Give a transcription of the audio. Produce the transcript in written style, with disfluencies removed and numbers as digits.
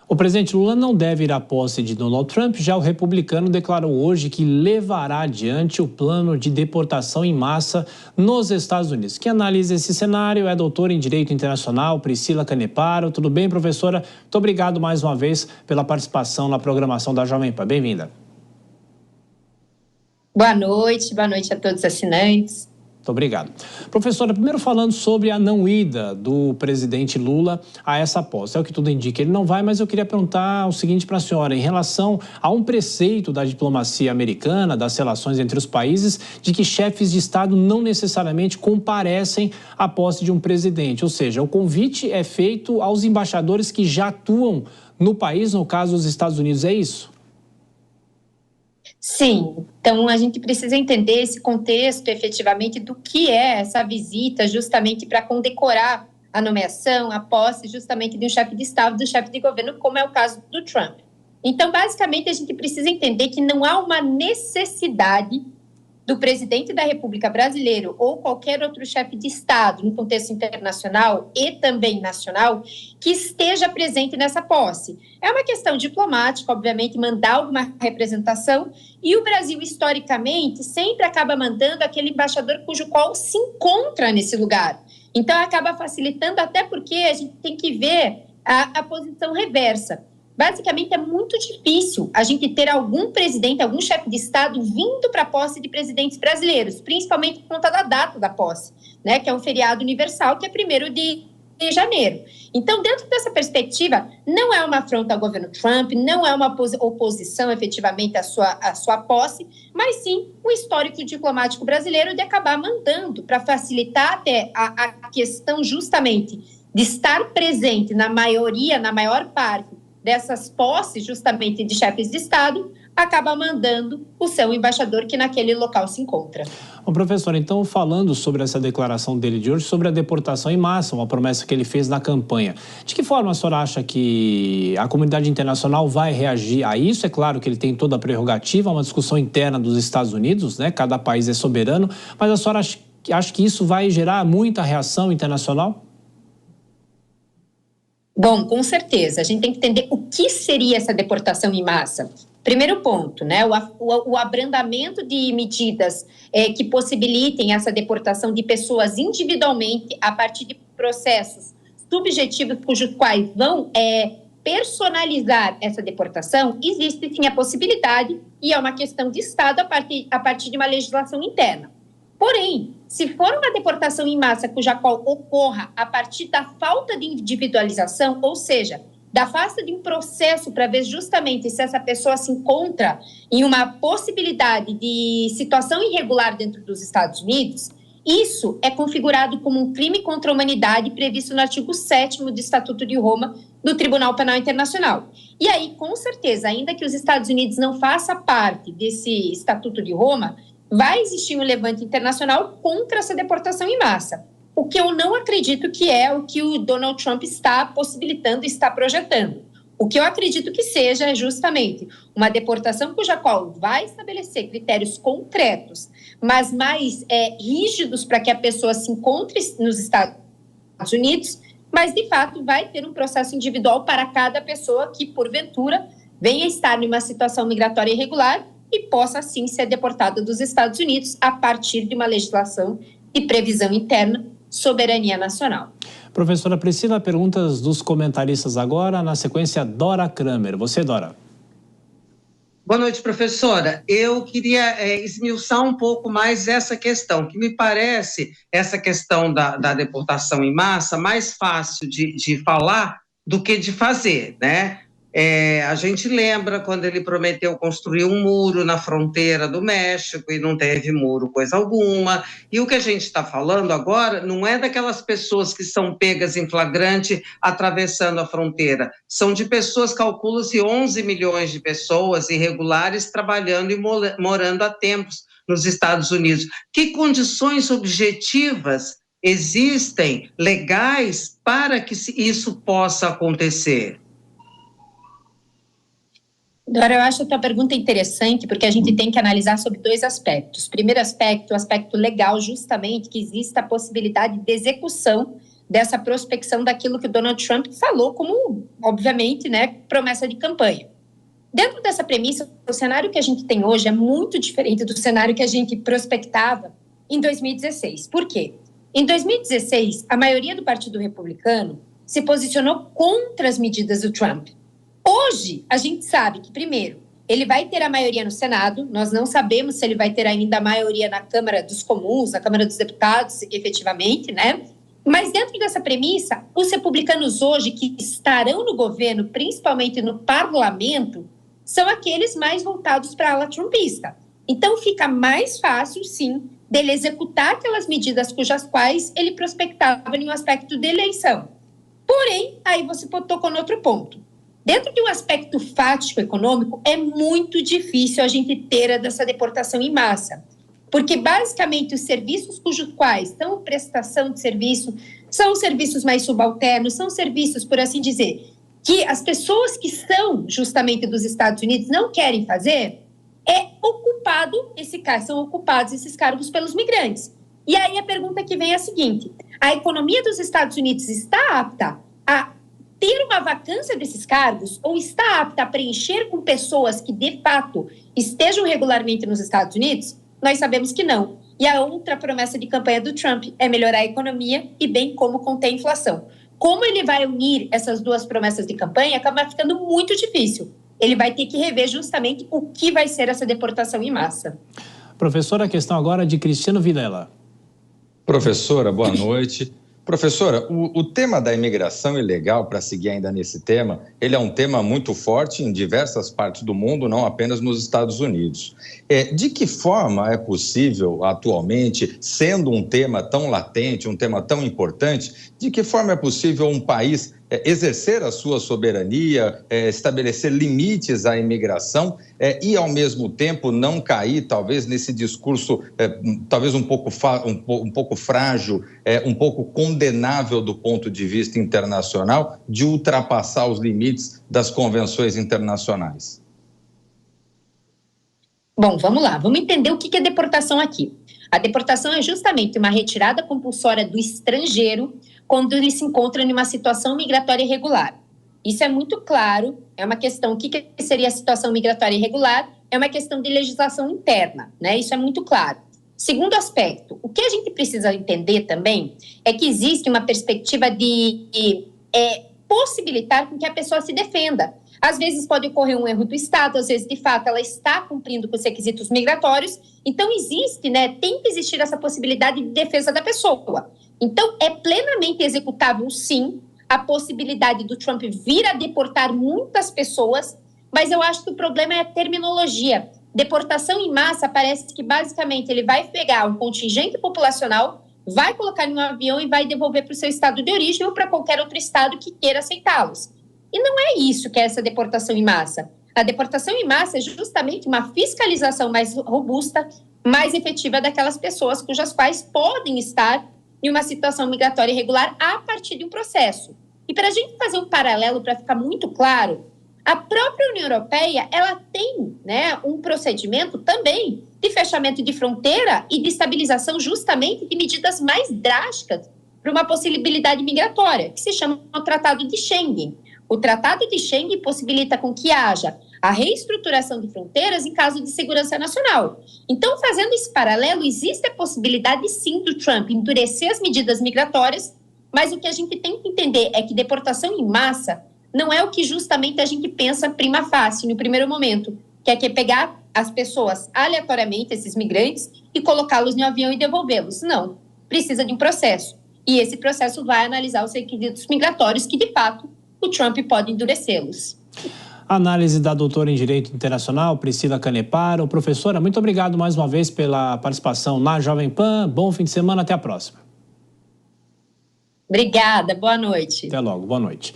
O presidente Lula não deve ir à posse de Donald Trump. Já o republicano declarou hoje que levará adiante o plano de deportação em massa nos Estados Unidos. Quem analisa esse cenário é a doutora em Direito Internacional, Priscila Caneparo. Tudo bem, professora? Muito obrigado mais uma vez pela participação na programação da Jovem Pan. Bem-vinda. Boa noite a todos os assinantes. Muito obrigado. Professora, primeiro falando sobre a não ida do presidente Lula a essa posse. É o que tudo indica, ele não vai, mas eu queria perguntar o seguinte para a senhora, em relação a um preceito da diplomacia americana, das relações entre os países, de que chefes de Estado não necessariamente comparecem à posse de um presidente. Ou seja, o convite é feito aos embaixadores que já atuam no país, no caso dos Estados Unidos, é isso? Sim, então a gente precisa entender esse contexto efetivamente do que é essa visita justamente para condecorar a nomeação, a posse justamente de um chefe de Estado, do chefe de governo, como é o caso do Trump. Então, basicamente, a gente precisa entender que não há uma necessidade do presidente da República Brasileira ou qualquer outro chefe de Estado, no contexto internacional e também nacional, que esteja presente nessa posse. É uma questão diplomática, obviamente, mandar alguma representação, e o Brasil, historicamente, sempre acaba mandando aquele embaixador cujo qual se encontra nesse lugar. Então, acaba facilitando, até porque a gente tem que ver a posição reversa. Basicamente, é muito difícil a gente ter algum presidente, algum chefe de Estado vindo para a posse de presidentes brasileiros, principalmente por conta da data da posse, né, que é um feriado universal, que é 1º de janeiro. Então, dentro dessa perspectiva, não é uma afronta ao governo Trump, não é uma oposição efetivamente à sua posse, mas sim o histórico diplomático brasileiro de acabar mandando para facilitar até a questão justamente de estar presente na maioria, na maior parte, dessas posses justamente de chefes de Estado, acaba mandando o seu embaixador que naquele local se encontra. Bom, professor, então falando sobre essa declaração dele de hoje, sobre a deportação em massa, uma promessa que ele fez na campanha, de que forma a senhora acha que a comunidade internacional vai reagir a isso? É claro que ele tem toda a prerrogativa, uma discussão interna dos Estados Unidos, né? Cada país é soberano, mas a senhora acha que isso vai gerar muita reação internacional? Bom, com certeza. A gente tem que entender o que seria essa deportação em massa. Primeiro ponto, né? O abrandamento de medidas que possibilitem essa deportação de pessoas individualmente a partir de processos subjetivos cujos quais vão personalizar essa deportação, existe sim a possibilidade e é uma questão de Estado a partir de uma legislação interna. Porém, se for uma deportação em massa cuja qual ocorra a partir da falta de individualização, ou seja, da falta de um processo para ver justamente se essa pessoa se encontra em uma possibilidade de situação irregular dentro dos Estados Unidos, isso é configurado como um crime contra a humanidade previsto no artigo 7º do Estatuto de Roma do Tribunal Penal Internacional. E aí, com certeza, ainda que os Estados Unidos não façam parte desse Estatuto de Roma, vai existir um levante internacional contra essa deportação em massa. O que eu não acredito que é o que o Donald Trump está possibilitando, está projetando. O que eu acredito que seja é justamente uma deportação cuja qual vai estabelecer critérios concretos, mas mais rígidos para que a pessoa se encontre nos Estados Unidos, mas de fato vai ter um processo individual para cada pessoa que, porventura, venha estar em uma situação migratória irregular e possa, assim, ser deportado dos Estados Unidos a partir de uma legislação de previsão interna, soberania nacional. Professora Priscila, perguntas dos comentaristas agora, na sequência, Dora Kramer. Você, Dora. Boa noite, professora. Eu queria esmiuçar um pouco mais essa questão, que me parece, essa questão da deportação em massa, mais fácil de falar do que de fazer, né? A gente lembra quando ele prometeu construir um muro na fronteira do México e não teve muro, coisa alguma. E o que a gente está falando agora não é daquelas pessoas que são pegas em flagrante atravessando a fronteira. São de pessoas, calcula-se 11 milhões de pessoas irregulares trabalhando e morando há tempos nos Estados Unidos. Que condições objetivas existem, legais, para que isso possa acontecer? Dora, eu acho a tua pergunta interessante, porque a gente tem que analisar sobre dois aspectos. Primeiro aspecto, o aspecto legal, justamente, que exista a possibilidade de execução dessa prospecção daquilo que o Donald Trump falou como, obviamente, né, promessa de campanha. Dentro dessa premissa, o cenário que a gente tem hoje é muito diferente do cenário que a gente prospectava em 2016. Por quê? Em 2016, a maioria do Partido Republicano se posicionou contra as medidas do Trump. Hoje, a gente sabe que, primeiro, ele vai ter a maioria no Senado, nós não sabemos se ele vai ter ainda a maioria na Câmara dos Comuns, na Câmara dos Deputados, efetivamente, né? Mas dentro dessa premissa, os republicanos hoje que estarão no governo, principalmente no parlamento, são aqueles mais voltados para a ala trumpista. Então, fica mais fácil, sim, dele executar aquelas medidas cujas quais ele prospectava em um aspecto de eleição. Porém, aí você tocou no outro ponto. Dentro de um aspecto fático econômico, é muito difícil a gente ter essa deportação em massa. Porque, basicamente, os serviços cujos quais são prestação de serviço, são serviços mais subalternos, são serviços, por assim dizer, que as pessoas que são justamente dos Estados Unidos não querem fazer, são ocupados esses cargos pelos migrantes. E aí a pergunta que vem é a seguinte: a economia dos Estados Unidos está apta a ter uma vacância desses cargos ou está apta a preencher com pessoas que, de fato, estejam regularmente nos Estados Unidos? Nós sabemos que não. E a outra promessa de campanha do Trump é melhorar a economia e bem como conter a inflação. Como ele vai unir essas duas promessas de campanha, acaba ficando muito difícil. Ele vai ter que rever justamente o que vai ser essa deportação em massa. Professora, a questão agora de Cristiano Vilela. Professora, boa noite. Professora, o tema da imigração ilegal, para seguir ainda nesse tema, ele é um tema muito forte em diversas partes do mundo, não apenas nos Estados Unidos. De que forma é possível, atualmente, sendo um tema tão latente, um tema tão importante, de que forma é possível um país exercer a sua soberania, estabelecer limites à imigração e, ao mesmo tempo, não cair, talvez, nesse discurso, talvez um pouco frágil, um pouco condenável do ponto de vista internacional, de ultrapassar os limites das convenções internacionais? Bom, vamos lá. Vamos entender o que é deportação aqui. A deportação é justamente uma retirada compulsória do estrangeiro quando ele se encontra em uma situação migratória irregular. Isso é muito claro, é uma questão, o que seria a situação migratória irregular? É uma questão de legislação interna, né? Isso é muito claro. Segundo aspecto, o que a gente precisa entender também é que existe uma perspectiva de possibilitar com que a pessoa se defenda. Às vezes pode ocorrer um erro do Estado, às vezes, de fato, ela está cumprindo com os requisitos migratórios. Então, existe, né, tem que existir essa possibilidade de defesa da pessoa. Então, é plenamente executável, sim, a possibilidade do Trump vir a deportar muitas pessoas, mas eu acho que o problema é a terminologia. Deportação em massa parece que, basicamente, ele vai pegar um contingente populacional, vai colocar em um avião e vai devolver para o seu estado de origem ou para qualquer outro estado que queira aceitá-los. E não é isso que é essa deportação em massa. A deportação em massa é justamente uma fiscalização mais robusta, mais efetiva daquelas pessoas cujas quais podem estar em uma situação migratória irregular a partir de um processo. E para a gente fazer um paralelo, para ficar muito claro, a própria União Europeia, ela tem, né, um procedimento também de fechamento de fronteira e de estabilização justamente de medidas mais drásticas para uma possibilidade migratória, que se chama o Tratado de Schengen. O Tratado de Schengen possibilita com que haja a reestruturação de fronteiras em caso de segurança nacional. Então, fazendo esse paralelo, existe a possibilidade, sim, do Trump endurecer as medidas migratórias, mas o que a gente tem que entender é que deportação em massa não é o que justamente a gente pensa prima facie, no primeiro momento, que é pegar as pessoas aleatoriamente, esses migrantes, e colocá-los no avião e devolvê-los. Não, precisa de um processo. E esse processo vai analisar os requisitos migratórios que, de fato, o Trump pode endurecê-los. Análise da doutora em Direito Internacional, Priscila Caneparo. Professora, muito obrigado mais uma vez pela participação na Jovem Pan. Bom fim de semana, até a próxima. Obrigada, boa noite. Até logo, boa noite.